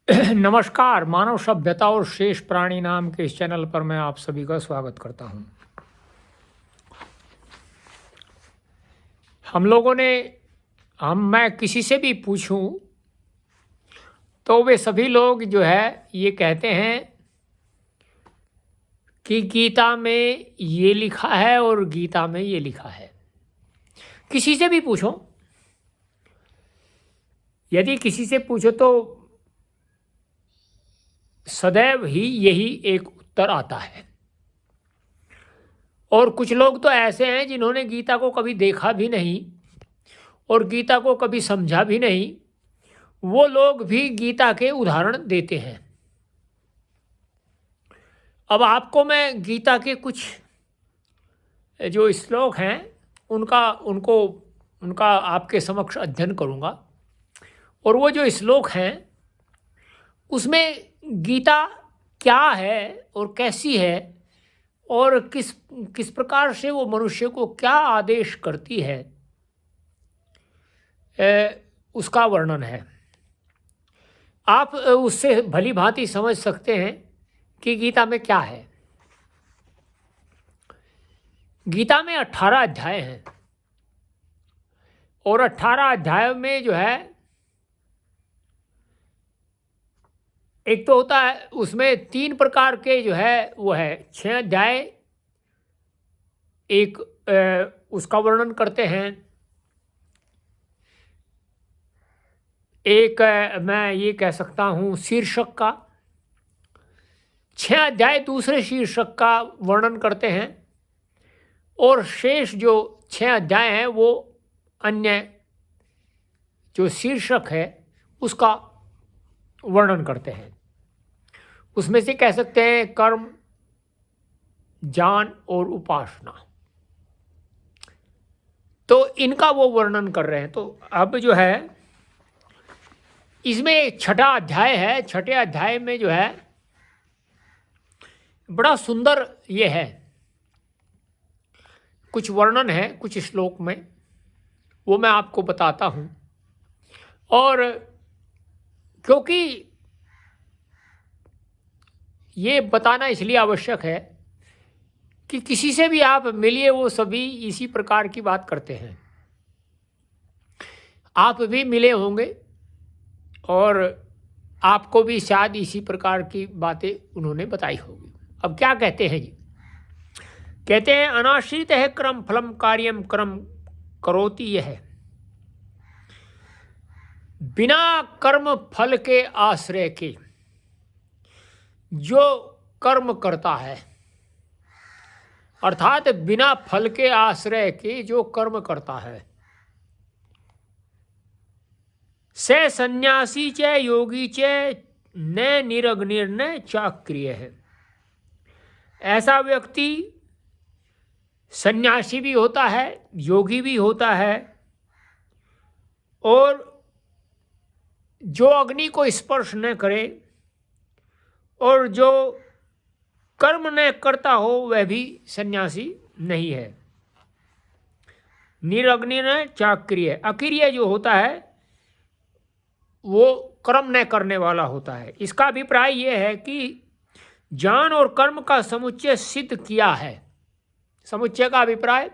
नमस्कार। मानव सभ्यता और शेष प्राणी नाम के इस चैनल पर मैं आप सभी का स्वागत करता हूं। हम लोगों ने मैं किसी से भी पूछूं तो वे सभी लोग जो है ये कहते हैं कि गीता में ये लिखा है और गीता में ये लिखा है। किसी से भी पूछो, यदि किसी से पूछो तो सदैव ही यही एक उत्तर आता है। और कुछ लोग तो ऐसे हैं जिन्होंने गीता को कभी देखा भी नहीं और गीता को कभी समझा भी नहीं, वो लोग भी गीता के उदाहरण देते हैं। अब आपको मैं गीता के कुछ जो श्लोक हैं उनका आपके समक्ष अध्ययन करूंगा। और वो जो श्लोक हैं उसमें गीता क्या है और कैसी है और किस प्रकार से वो मनुष्य को क्या आदेश करती है, उसका वर्णन है। आप उससे भली भांति समझ सकते हैं कि गीता में क्या है। गीता में 18 अध्याय हैं और 18 अध्याय में जो है एक तो होता है, उसमें 3 प्रकार के जो है वो है 6 अध्याय एक उसका वर्णन करते हैं। एक मैं ये कह सकता हूँ शीर्षक का, 6 अध्याय दूसरे शीर्षक का वर्णन करते हैं और शेष जो 6 अध्याय हैं वो अन्य जो शीर्षक है उसका वर्णन करते हैं। उसमें से कह सकते हैं कर्म, ज्ञान और उपासना, तो इनका वो वर्णन कर रहे हैं। तो अब जो है इसमें एक 6ठा अध्याय है। 6ठे अध्याय में जो है बड़ा सुंदर ये है, कुछ वर्णन है कुछ श्लोक में, वो मैं आपको बताता हूँ। और क्योंकि ये बताना इसलिए आवश्यक है कि किसी से भी आप मिलिए वो सभी इसी प्रकार की बात करते हैं। आप भी मिले होंगे और आपको भी शायद इसी प्रकार की बातें उन्होंने बताई होगी। अब क्या कहते हैं जी? कहते हैं अनाश्रित है क्रम फलम कार्यम क्रम करोति यह, बिना कर्म फल के आश्रय के जो कर्म करता है, अर्थात बिना फल के आश्रय के जो कर्म करता है, से सन्यासी च योगी च न निरग्निर्न चाक्रिय है। ऐसा व्यक्ति सन्यासी भी होता है, योगी भी होता है और जो अग्नि को स्पर्श न करे और जो कर्म न करता हो वह भी सन्यासी नहीं है। निरग्नि न चाक्रिय, अक्रिय जो होता है वो कर्म न करने वाला होता है। इसका अभिप्राय यह है कि ज्ञान और कर्म का समुच्चय सिद्ध किया है। समुच्चय का अभिप्राय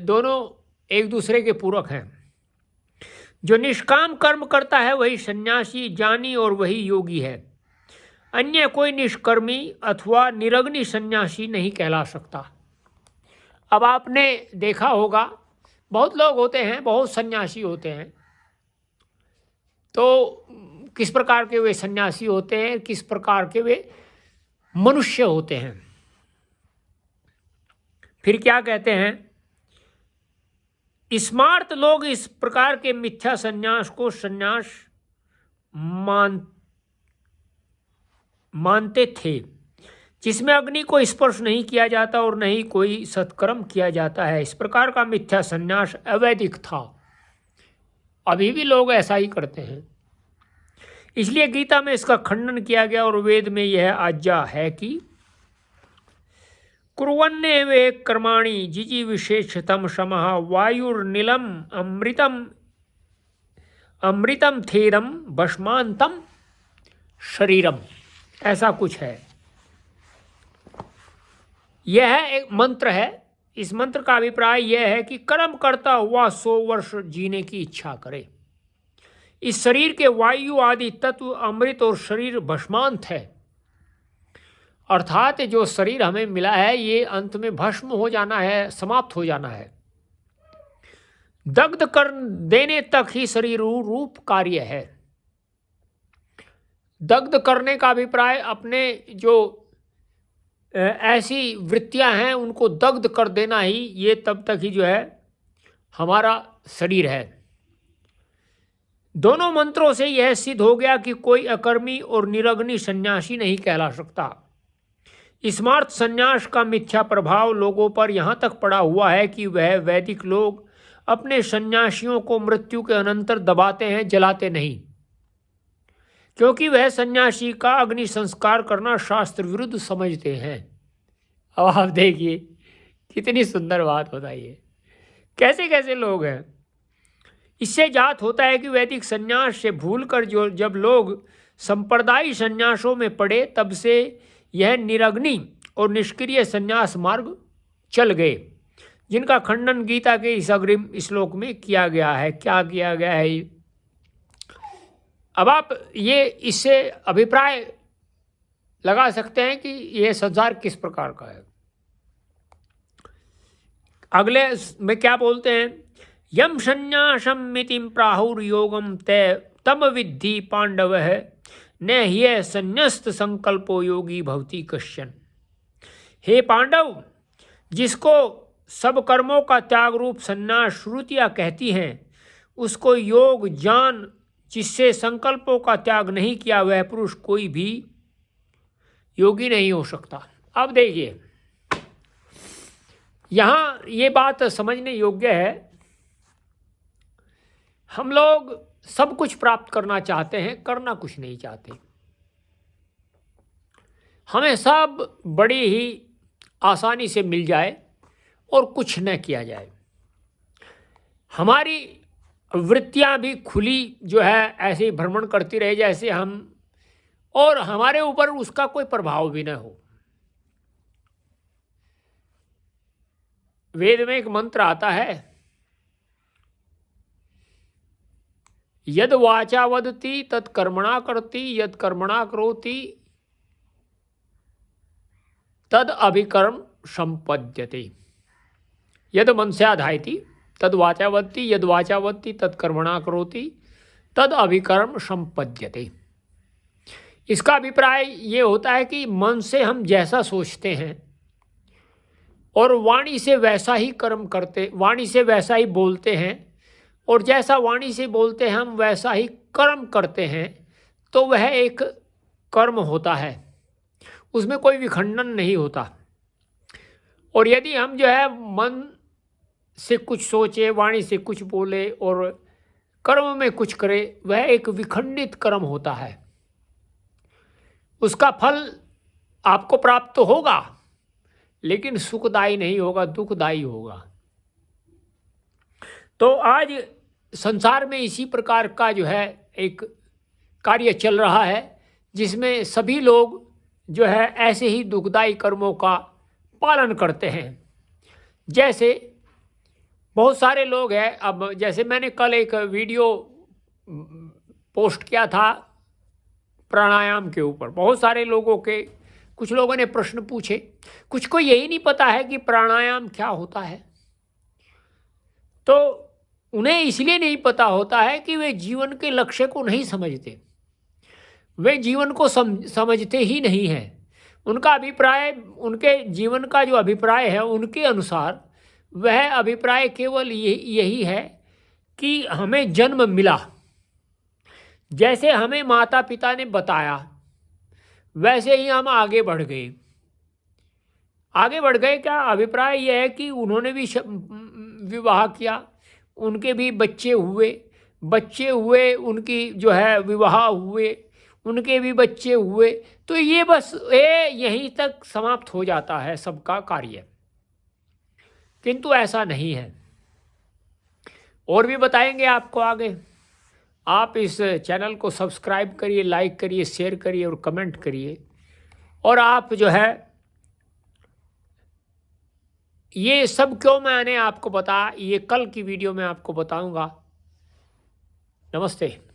दोनों एक दूसरे के पूरक हैं। जो निष्काम कर्म करता है वही सन्यासी, ज्ञानी और वही योगी है। अन्य कोई निष्कर्मी अथवा निरग्नि सन्यासी नहीं कहला सकता। अब आपने देखा होगा बहुत लोग होते हैं, बहुत सन्यासी होते हैं, तो किस प्रकार के वे सन्यासी होते हैं, किस प्रकार के वे मनुष्य होते हैं। फिर क्या कहते हैं, स्मार्त लोग इस प्रकार के मिथ्या सन्यास को सन्यास मानते थे, जिसमें अग्नि को स्पर्श नहीं किया जाता और नहीं कोई सत्कर्म किया जाता है। इस प्रकार का मिथ्या सन्यास अवैधिक था। अभी भी लोग ऐसा ही करते हैं। इसलिए गीता में इसका खंडन किया गया और वेद में यह आज्ञा है कि कुर्वन्ने वे कर्माणि जिजी विशेषतम समः वायुर्निलम अमृतम अमृतम थेरम भस्मांतम शरीरम, ऐसा कुछ है। यह एक मंत्र है। इस मंत्र का अभिप्राय यह है कि कर्म करता हुआ 100 वर्ष जीने की इच्छा करे। इस शरीर के वायु आदि तत्व अमृत और शरीर भस्मांत है, अर्थात जो शरीर हमें मिला है ये अंत में भस्म हो जाना है, समाप्त हो जाना है। दग्ध कर देने तक ही शरीर रूप कार्य है। दग्ध करने का अभिप्राय अपने जो ऐसी वृत्तियां हैं उनको दग्ध कर देना ही, ये तब तक ही जो है हमारा शरीर है। दोनों मंत्रों से यह सिद्ध हो गया कि कोई अकर्मी और निरग्नि सन्यासी नहीं कहला सकता। स्मार्त सन्यास का मिथ्या प्रभाव लोगों पर यहाँ तक पड़ा हुआ है कि वह वैदिक लोग अपने सन्यासियों को मृत्यु के अनंतर दबाते हैं, जलाते नहीं, क्योंकि वह सन्यासी का अग्नि संस्कार करना शास्त्र विरुद्ध समझते हैं। अब आप देखिए कितनी सुंदर बात बताइए, कैसे कैसे लोग हैं। इससे जात होता है कि वैदिक सन्यास से भूलकर जब लोग संप्रदायी सन्यासों में पड़े, तब से यह निरग्नि और निष्क्रिय सन्यास मार्ग चल गए, जिनका खंडन गीता के इस अग्रिम श्लोक में किया गया है। क्या किया गया है? अब आप ये इससे अभिप्राय लगा सकते हैं कि यह संसार किस प्रकार का है। अगले में क्या बोलते हैं? यम संन्यासम मितिम प्राहुर्योगम तम विद्धि पांडव है न ह्य संन्यस्त संकल्पो योगी भवति कश्चन। हे पांडव, जिसको सब कर्मों का त्याग रूप संन्यास श्रुतियाँ कहती हैं, उसको योग जान जिससे संकल्पों का त्याग नहीं किया वह पुरुष कोई भी योगी नहीं हो सकता। अब देखिए यहाँ ये बात समझने योग्य है। हम लोग सब कुछ प्राप्त करना चाहते हैं, करना कुछ नहीं चाहते। हमें सब बड़ी ही आसानी से मिल जाए और कुछ न किया जाए। हमारी वृत्तियां भी खुली जो है ऐसे ही भ्रमण करती रहे जैसे हम, और हमारे ऊपर उसका कोई प्रभाव भी न हो। वेद में एक मंत्र आता है, यद वाचा वदति तत् कर्मणा करती, यद कर्मणा करोति तद अभिकर्म संपद्यते। यद मनस्या धायति तद वाचा वदति, यद वाचा वदति तत् कर्मणा करोति तद अभिकर्म संपद्यते। इसका अभिप्राय ये होता है कि मन से हम जैसा सोचते हैं और वाणी से वैसा ही कर्म करते, वाणी से वैसा ही बोलते हैं, और जैसा वाणी से बोलते हैं हम वैसा ही कर्म करते हैं, तो वह एक कर्म होता है, उसमें कोई विखंडन नहीं होता। और यदि हम जो है मन से कुछ सोचे, वाणी से कुछ बोले और कर्म में कुछ करे, वह एक विखंडित कर्म होता है। उसका फल आपको प्राप्त तो होगा, लेकिन सुखदायी नहीं होगा, दुखदायी होगा। तो आज संसार में इसी प्रकार का जो है एक कार्य चल रहा है, जिसमें सभी लोग जो है ऐसे ही दुखदायी कर्मों का पालन करते हैं। जैसे बहुत सारे लोग हैं, अब जैसे मैंने कल एक वीडियो पोस्ट किया था प्राणायाम के ऊपर, बहुत सारे लोगों के, कुछ लोगों ने प्रश्न पूछे, कुछ को यही नहीं पता है कि प्राणायाम क्या होता है। तो उन्हें इसलिए नहीं पता होता है कि वे जीवन के लक्ष्य को नहीं समझते, वे जीवन को समझते ही नहीं हैं। उनका अभिप्राय, उनके जीवन का जो अभिप्राय है उनके अनुसार, वह अभिप्राय केवल यही है कि हमें जन्म मिला, जैसे हमें माता पिता ने बताया वैसे ही हम आगे बढ़ गए। आगे बढ़ गए क्या अभिप्राय यह है कि उन्होंने भी विवाह किया, उनके भी बच्चे हुए, उनकी जो है विवाह हुए, उनके भी बच्चे हुए, तो ये बस यहीं तक समाप्त हो जाता है सबका कार्य। किंतु ऐसा नहीं है, और भी बताएंगे आपको आगे। आप इस चैनल को सब्सक्राइब करिए, लाइक करिए, शेयर करिए और कमेंट करिए। और आप जो है ये सब क्यों मैंने आपको बताया, ये कल की वीडियो में आपको बताऊंगा। नमस्ते।